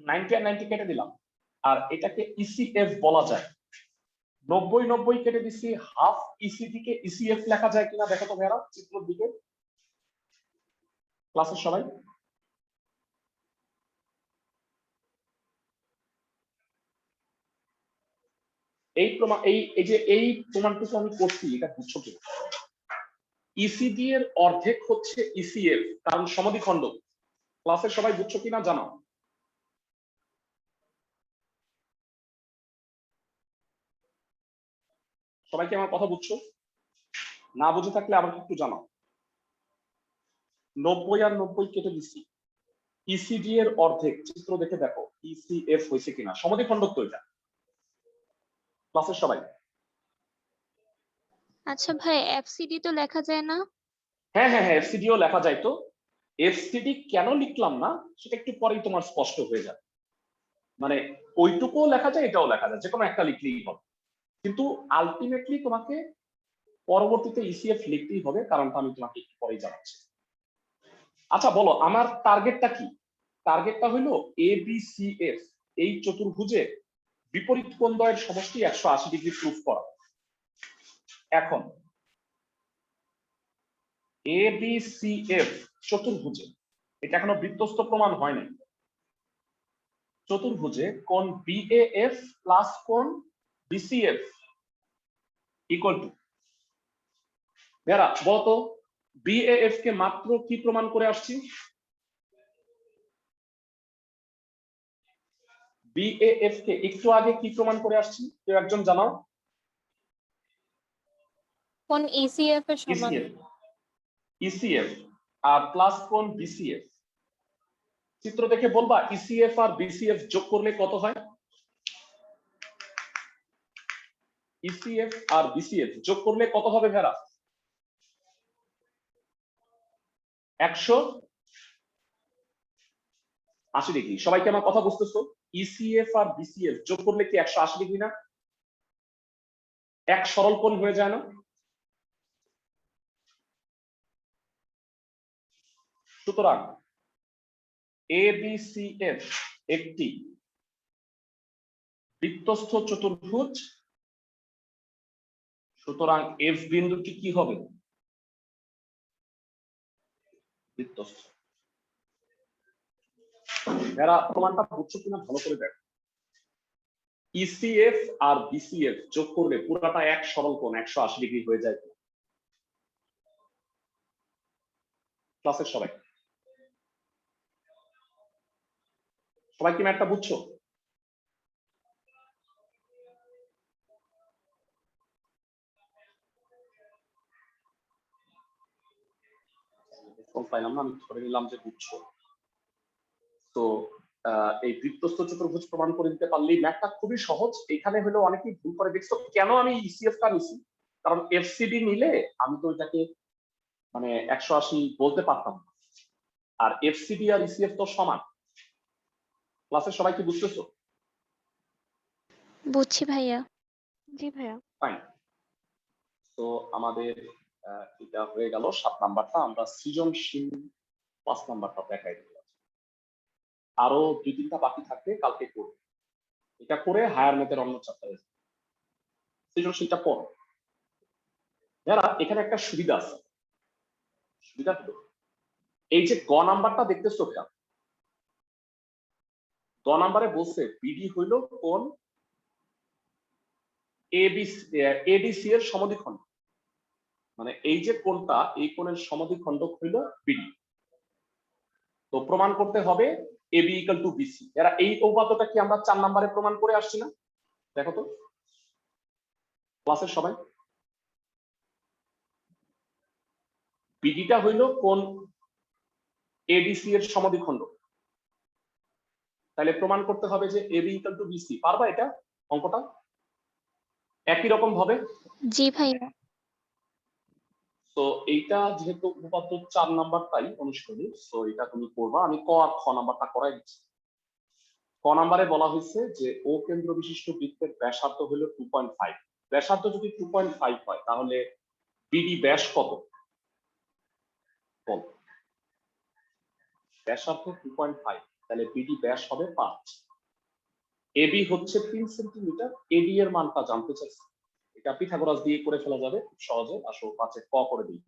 90 আর 90 কেটে দিলাম, আর এটাকে ইসিএফ বলা যায়। 90 কেটে দিছি, হাফ ইসিডি কে ইসিএফ লেখা যায় কিনা দেখো তো ভাইরা চিত্রের দিকে। ক্লাসের সবাই এই প্রমাণ এই প্রমাণটুকু আমি করছি, এটা বুঝছো কি? ইসিডি এর অর্ধেক হচ্ছে ইসিএফ, কারণ সমদ্বিখণ্ড। ক্লাসের সবাই বুঝছো কিনা জানো? সবাই কি আমার কথা বুঝছো? না বুঝে থাকলে আমাকে একটু জানাও। 90 আর 90 কেটে দিচ্ছি, ইসিডি এর অর্ধেক চিত্র দেখে দেখো ইসিএফ হয়েছে কিনা। সমদ্বিখণ্ড তো এটা। ক্লাসের সবাই আচ্ছা ভাই, এফসিডি তো লেখা যায় না? হ্যাঁ হ্যাঁ হ্যাঁ, এফসিডিও লেখা যায়। তো এফসিডি কেন লিখলাম না সেটা একটু পরেই তোমার স্পষ্ট হয়ে যাবে। মানে ওইটুকুও লেখা যায়, এটাও লেখা যায়, যে কোনো একটা লিখলেই হবে। কিন্তু আলটিমেটলি তোমাকে পরবর্তীতে ইসিএফ লিখতেই হবে, কারণটা আমি তোমাকে একটু পরেই জানাচ্ছি। আচ্ছা বলো, আমার টার্গেটটা কি? টার্গেটটা হইলো এবিসিএফ এই চতুর্ভুজে বিপরীত কোণদ্বয়ের সমষ্টি 180 ডিগ্রি প্রুফ করা। এখন এবিসিএফ চতুর্ভুজে, এটা এখনো বৃত্তস্থ প্রমাণ হয় নাই, চতুর্ভুজে কোণ বিএএফ প্লাস কোণ বিসিএফ ইকুয়াল টু, যারা বলতো বিএএফ কে মাত্র কি প্রমাণ করে আসছি? বিএএফ কে একটু আগে কি প্রমাণ করে আসছি? কেউ একজন জানাও। কোন ইসিএফ এর সমান? ইসিএফ, ইসিএফ আর প্লাস কোণ বিসিএফ। চিত্র দেখে বলবা ইসিএফ আর বিসিএফ যোগ করলে কত হয়? ইসিএফ আর বিসিএফ যোগ করলে কত হবে ভেড়া? 180 ডিগ্রি। সবাইকে আমার কথা বুঝতেছো? ইসিএফ আর বিসিএফ যোগ করলে কি 180 ডিগ্রি না? এক সরল কোণ হয়ে যায় না? সুতরাং এবিসিএফ একটি বৃত্তস্থ চতুর্ভুজ। সুতরাং এফ বিন্দুটি কি হবে? বৃত্তস্থ। এরা প্রমাণটা বুঝছো কিনা ভালো করে দেখো। ইসিএফ আর বিসিএফ যোগ করলে পুরাটা এক সরল কোণ 180 ডিগ্রি হয়ে যায়। ক্লাসের সবাই সবাই কি ম্যাথটা বুঝছো? পাইলাম না, আমি ধরে নিলাম যে বুঝছো। তো এই বৃত্তস্থ চতুর্ভুজ প্রমাণ করে দিতে পারলেই ম্যাথটা খুবই সহজ। এখানে হলো অনেকেই ভুল করে দেখছো। কেন আমি ইসিএফ টা নিছি, কারণ এফসিডি নিলে আমি তো এটাকে মানে 180 বলতে পারতাম না। আর এফসিডি আর ইসিএফ তো সমান। ক্লাসের সবাই কি বুঝতেছো? বুঝছি ভাইয়া। জি ভাইয়া। ফাইন। তো আমাদের এটা হয়ে গেল 7 নাম্বারটা। আমরা সৃজনশীল 5 নাম্বারটা দেখাই দিলাম। আরো 2-3টা বাকি থাকবে, কালকে করব। এটা করে হায়ার ম্যাথের অন্য চ্যাপ্টারে সৃজনশীলটা পড়ো। যারা এখানে একটা সুবিধা আছে, সুবিধা হলো এই যে গ নাম্বারটা দেখতেছো খেয়াল, গ নাম্বারে বলছে বিডি হইল কোন এডিসি এর সমদ্বিখণ্ড, মানে এই যে কোণটা, এই কোণের সমদ্বিখণ্ডক হইল বিডি। তো প্রমাণ করতে হবে এবি ইকুয়াল টু বিসি। এরা এই উপপাদ্যটা কি আমরা 4 নম্বরে প্রমাণ করে আসছি না? দেখো তো ক্লাসের সবাই, বিডিটা হইল কোন এডিসি এর সমদ্বিখণ্ড, তাহলে প্রমাণ করতে হবে যে এবি ইকুয়াল টু বিসি। পারবা এটা অঙ্কটা একই রকম ভাবে? জি ভাইয়া। তো এইটা যেহেতু উপপাদ্য 4 নাম্বারটাই অনুষ্ঠিত, তো এটা তুমি করবা। আমি ক আর খ নাম্বারটা করাই দিচ্ছি। ক নাম্বারে বলা হয়েছে যে ও কেন্দ্র বিশিষ্ট বৃত্তের ব্যাসার্ধ হলো 2.5। ব্যাসার্ধ যদি 2.5 হয় তাহলে বিডি ব্যাস কত? বল। ব্যাসার্ধ 2.5, তাহলে বিডি ব্যাস হবে 5। এবি হচ্ছে 3 সেন্টিমিটার। এডি এর মানটা জানতে চাইছি। এটা পিথাগোরাস দিয়ে করে ফেলা যাবে খুব সহজে। আসো 5-এ ক করে দিই।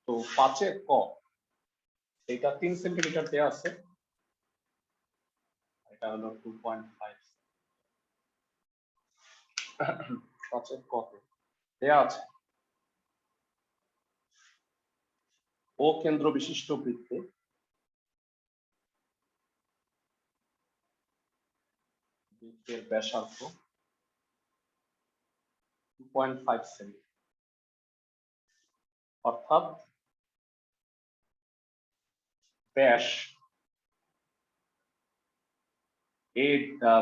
তো 5-এ ক, এটা 3 সেন্টিমিটার দেয়া আছে, এটা হলো 2.5। 5-এর ক দেয়া আছে ও কেন্দ্র বিশিষ্ট বৃত্তে বৃত্তের ব্যাসার্ধ 2.5 সেমি, অর্থাৎ ব্যাস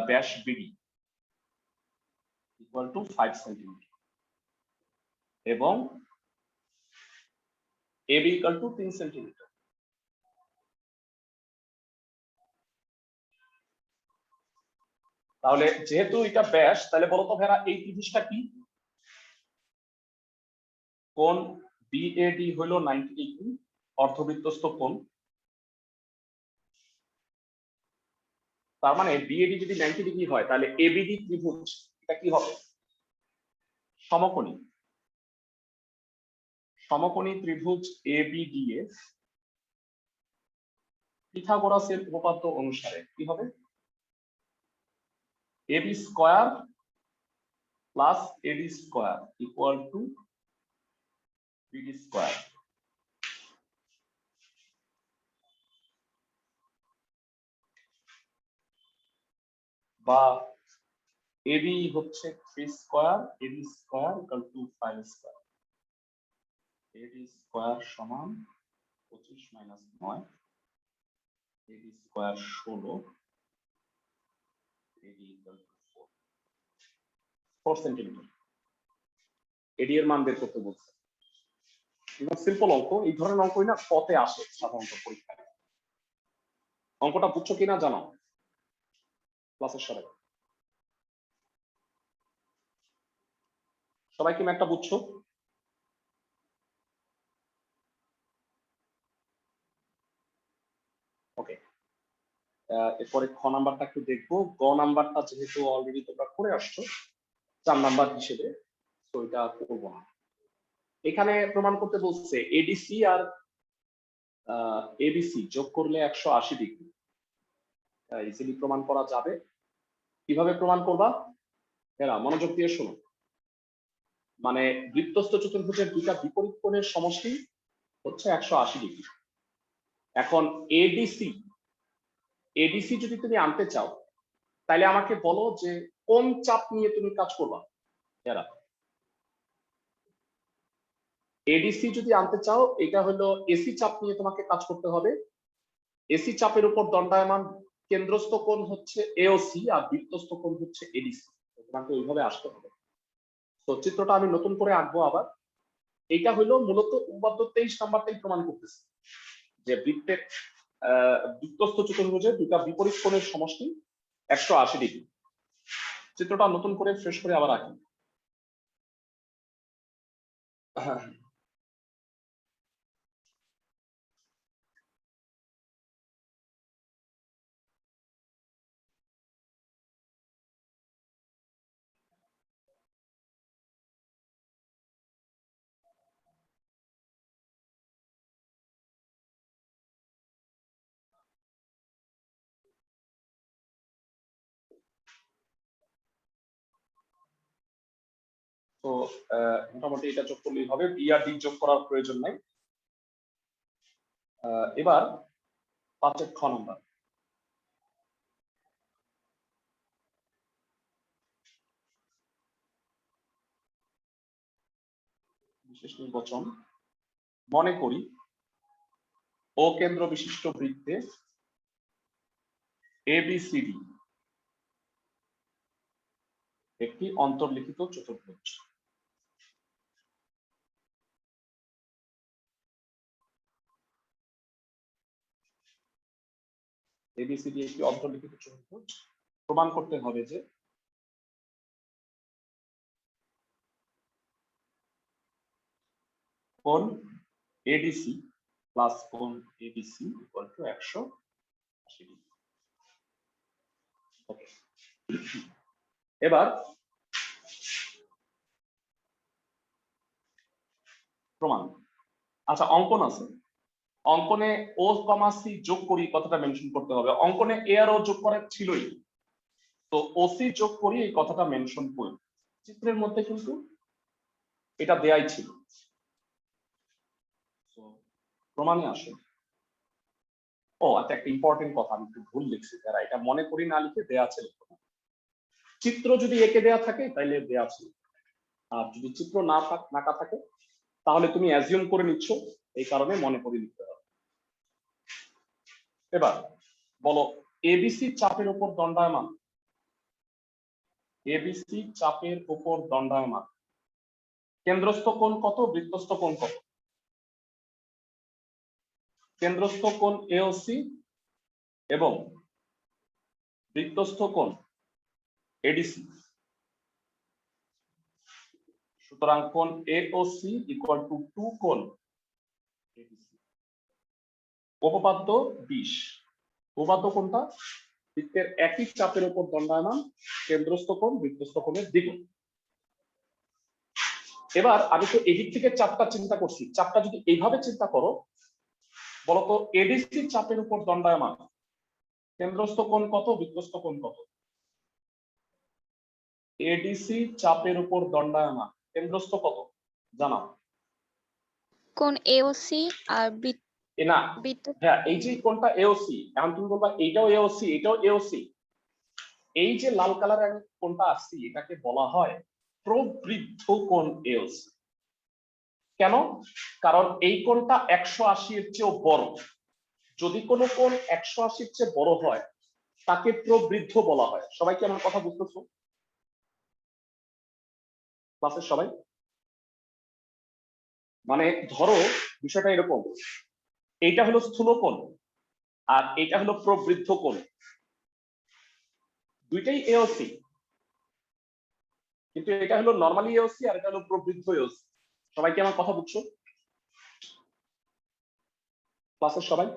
ব্যাস বিডি ইকুয়াল টু 5 সেন্টিমিটার এবং এবি ইকুয়াল টু 3 সেন্টিমিটার। তাহলে যেহেতু এটা ব্যাস, তাহলে বলতো ভাইরা এই ত্রিভুজটা কি? কোণ বিএডি হলো 90 ডিগ্রি, অর্ধবৃত্তস্থ কোণ। তার মানে বিএডি যদি 90 ডিগ্রি হয় তাহলে এবিডি ত্রিভুজ এটা কি হবে? সমকোণী। সমকোণী ত্রিভুজ এবিডি এর পিথাগোরাসের উপপাদ্য অনুসারে কি হবে? AB square plus AD square equal to BD square. বা এবি হচ্ছে 3 square, AD square equal to 5 square. AD square সমান 25 minus 9, AD square 16, AD equal to 4 centimetre. AD এর মান বের করতে বলছে। সিম্পল অঙ্ক, এই ধরনের অঙ্কই না কতে আসে সাধারণত পরীক্ষায়। অঙ্কটা বুঝছো কিনা জানাও ক্লাসের সবাই। সবাই কি ম্যাথটা বুঝছো? ওকে, এরপরে খ নাম্বারটা একটু দেখবো। গ নাম্বারটা যেহেতু অলরেডি তোমরা করে আসছো 4 নাম্বার হিসেবে, তো এটা করবো না। এখানে প্রমাণ করতে বলছে এডিসি আর এবিসি যোগ করলে 180 ডিগ্রি। ইজিলি প্রমাণ করা যাবে। কিভাবে প্রমাণ করবা? এরা মনোযোগ দিয়ে শোনো। মানে বৃত্তস্থ চতুর্ভুজের দুইটা বিপরীত কোণের সমষ্টি হচ্ছে 180 ডিগ্রি। এখন এডিসি এডিসি যদি তুমি আনতে চাও, তাহলে আমাকে বলো যে কোন চাপ নিয়ে তুমি কাজ করবা। এরা এডিসি যদি আনতে চাও, এটা হলো এসি চাপ নিয়ে তোমাকে কাজ করতে হবে। এসি চাপের উপর দণ্ডায়মান কেন্দ্রস্থ কোণ হচ্ছে এওসি আর বৃত্তস্থ কোণ হচ্ছে এডিসি। তোমাকে ওইভাবে আসতে হবে। তো চিত্রটা আমি নতুন করে আঁকবো আবার। এটা হলো মূলত উপপাদ্য 23 নাম্বারটাই প্রমাণ করতেছে যে বৃত্তস্থ চতুর্ভুজের দুটা বিপরীত কোণের সমষ্টি 180 ডিগ্রি। চিত্রটা নতুন করে ফ্রেশ করে আবার আঁকি। তো মোটামুটি এটা যোগ করলেই হবে, বি আর ডি যোগ করার প্রয়োজন নাই। এবার 5 খ নাম্বার। বিশেষ নির্বাচন। মনে করি ও কেন্দ্র বিশিষ্ট বৃত্তে এবিসিডি একটি অন্তর্লিখিত চতুর্ভুজ। এবিসিডি একটি অন্তর্লিখিত চতুর্ভুজ। প্রমাণ করতে হবে যে কোণ এডিসি প্লাস কোণ এবিসি ইকুয়াল টু 180 ডিগ্রি। ওকে, এবার প্রমাণ। আচ্ছা, অঙ্কন আছে। অঙ্কনে ও কমা সি যোগ করি কথাটা মেনশন করতে হবে। অঙ্কনে এ আর ও যোগ করা ছিলই, তো ওসি যোগ করি এই কথাটা মেনশন করি। চিত্রের মধ্যে কিন্তু এটা দেয়াই ছিল। প্রমাণে আসে। ও আচ্ছা, একটা ইম্পর্টেন্ট কথা আমি একটু ভুল লিখছি, যারা এটা মনে করি না লিখে দেয়া আছে লিখবো না। চিত্র যদি এঁকে দেয়া থাকে তাহলে দেয়া আছে, আর যদি চিত্র না থাকে তাহলে তুমি অ্যাজিউম করে নিচ্ছ, এই কারণে মনে করে লিখতে হবে। এবার বলো এবিসি চাপের উপর দণ্ডায়মান, এবিসি চাপের উপর দণ্ডায়মান কেন্দ্রস্থ কোণ কত, বৃত্তস্থ কোণ কত? কেন্দ্রস্থ কোণ এওসি এবং বৃত্তস্থ কোণ এডিসি। সুতরাং কোণ এওসি ইকুয়াল টু 2 কোণ এডিসি। উপপাদ্য 20। উপপাদ্য কোনটা? বৃত্তের একই চাপের উপর দণ্ডায়মান কেন্দ্রস্থ কোণ বৃত্তস্থ কোণের দ্বিগুণ। এবার আমি তো এদিক থেকে চাপটা চিন্তা করছি, চাপটা যদি এইভাবে চিন্তা করো, বলতো এডিসি চাপের উপর দণ্ডায়মান কেন্দ্রস্থ কোণ কত, বৃত্তস্থ কোণ কত? এডিসি চাপের উপর দণ্ডায়মান কেন্দ্রস্থ কত জানাও। কোন এওসি আর না, বৃত্ত। হ্যাঁ, এই যে কোণটা এওসি, এখন তুমি বলবা এইটাও এওসি এটাও এওসি। এই যে লাল কালারের কোণটা আসছে এটাকে বলা হয় প্রবৃদ্ধ কোণ এওসি। কেন? কারণ এই কোণটা 180 এর চেয়েও বড়। যদি কোনো কোণ 180 এর চেয়ে বড় হয় তাকে প্রবৃদ্ধ বলা হয়। সবাই কি আমার কথা বুঝতেছো ক্লাসের সবাই? মানে ধরো বিষয়টা এরকম, এইটা হলো স্থূল কোণ আর এটা হলো প্রবৃদ্ধ কোণ, দুইটাই এওসি, কিন্তু এটা হলো নরমালি এওসি আর এটা হলো প্রবৃদ্ধ এওসি। সবাই কি আমার কথা বুঝছো ক্লাসের সবাই?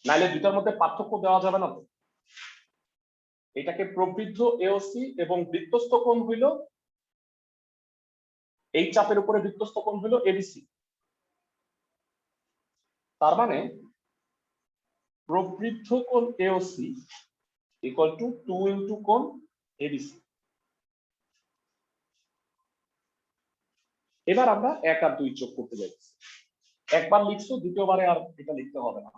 নাইলে দুটার মধ্যে পার্থক্য দেওয়া যাবে না তো। এটাকে প্রবৃদ্ধ এওসি এবং বৃত্তস্থ কোণ হইল, এই চাপের উপরে বৃত্তস্থ কোণ হইল এবিসি। তার মানে প্রবৃদ্ধ কোণ এওসি ইকুয়াল টু 2 ইন্টু কোণ এবিসি। এবার আমরা 1 আর 2 যোগ করতে যাচ্ছি। একবার লিখছো, দ্বিতীয়বারে আর এটা লিখতে হবে না।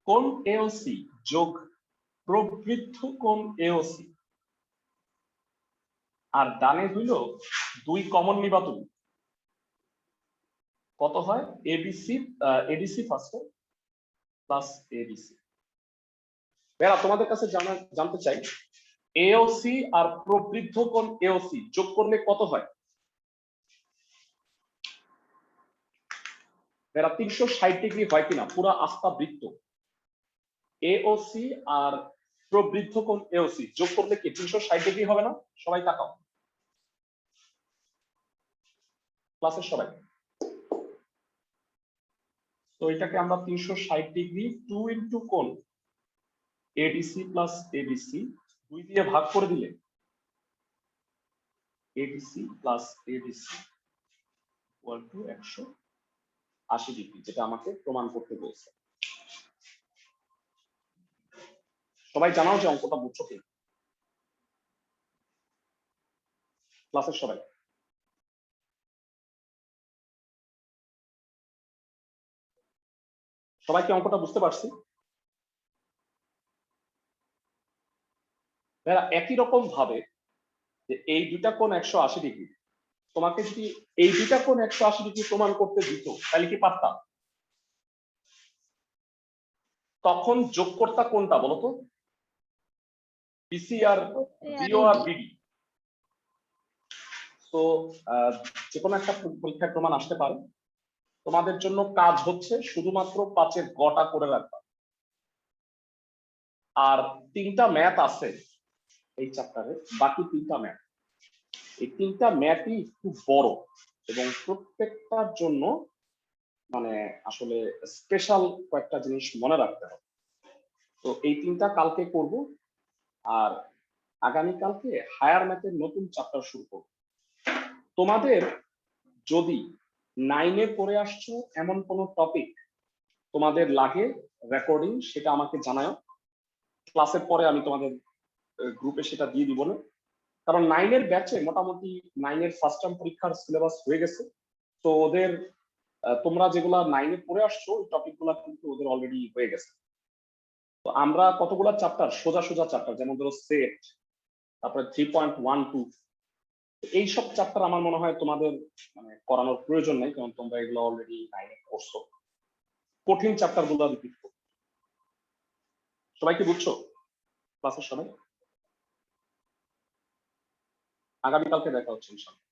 কোণ এওসি যোগ প্রবৃদ্ধ কোণ এওসি, আর ডানে হইল 2 কমন নিবা তুমি, কত হয় এবিসি, এডিসি ফার্স্টে প্লাস এবিসি। বেরা তোমাদের কাছে জানতে চাই, এওসি আর প্রবৃদ্ধ কোণ এওসি যোগ করলে কত হয়? বেরা 360 ডিগ্রি হয় কিনা পুরো আস্থা বৃত্ত? এওসি আর প্রবৃদ্ধ কোণ এওসি যোগ করলে কি 360 ডিগ্রি হবে না? সবাই তাকাও, ক্লাসের সবাই। তো এটাকে আমরা 360 ডিগ্রি 2 ইন্টু কোণ এডিসি প্লাস এবিসি 2 দিয়ে ভাগ করে দিলে ADC plus ABC equal to 180 degree, যেটা আমাকে প্রমাণ করতে বলছে। সবাই জানাও যে অঙ্কটা বুঝছো কি ক্লাসের সবাই? সবাই কি অঙ্কটা বুঝতে পারছি? ভাইয়া একই রকম ভাবে যে এই দুটা কোণ 180 ডিগ্রি, তোমাকে যদি এই দুটা কোণ 180 ডিগ্রি প্রমাণ করতে দিত তাহলে কি পারতাম? তখন যোগ করতা কোনটা বলো তো? বিসি আর বিও আর বিডি। তো যে কোনো একটা পরীক্ষায় প্রমাণ আসতে পারে। তোমাদের জন্য কাজ হচ্ছে শুধুমাত্র 5-এর গটা করে রাখবা। আর 3টা ম্যাথ আছে এই চ্যাপ্টারে, বাকি 3টা ম্যাথ, এই 3টা ম্যাথই খুব বড় এবং প্রত্যেকটার জন্য মানে আসলে স্পেশাল কয়েকটা জিনিস মনে রাখতে হবে। তো এই 3টা কালকে করব, আর আগামীকালকে হায়ার ম্যাথের নতুন চ্যাপ্টার শুরু করব। তোমাদের যদি 9-এ পড়ে আসছো এমন কোন টপিক তোমাদের লাগে রেকর্ডিং, সেটা আমাকে জানাও। ক্লাসের পরে আমি তোমাদের গ্রুপে সেটা দিয়ে দিব না, কারণ 9-এর ব্যাচে মোটামুটি 9-এর ফার্স্ট টার্ম পরীক্ষার সিলেবাস হয়ে গেছে। তো ওদের তোমরা যেগুলা 9-এ পড়ে আসছো ওই টপিকগুলো কিন্তু ওদের অলরেডি হয়ে গেছে। তো আমরা কতগুলা চ্যাপ্টার, সোজা সোজা চ্যাপ্টার, যেমন ধরো সেট, তারপরে 3.12, এইসব চ্যাপ্টার আমার মনে হয় তোমাদের মানে করানোর প্রয়োজন নেই, কারণ তোমরা এগুলো অলরেডি 9-এ পড়ছো। কঠিন চ্যাপ্টার গুলো রিপিট করো। সবাই কি বুঝছো ক্লাসের সবাই? আগামীকালকে দেখা হচ্ছে ইনশাআল্লাহ।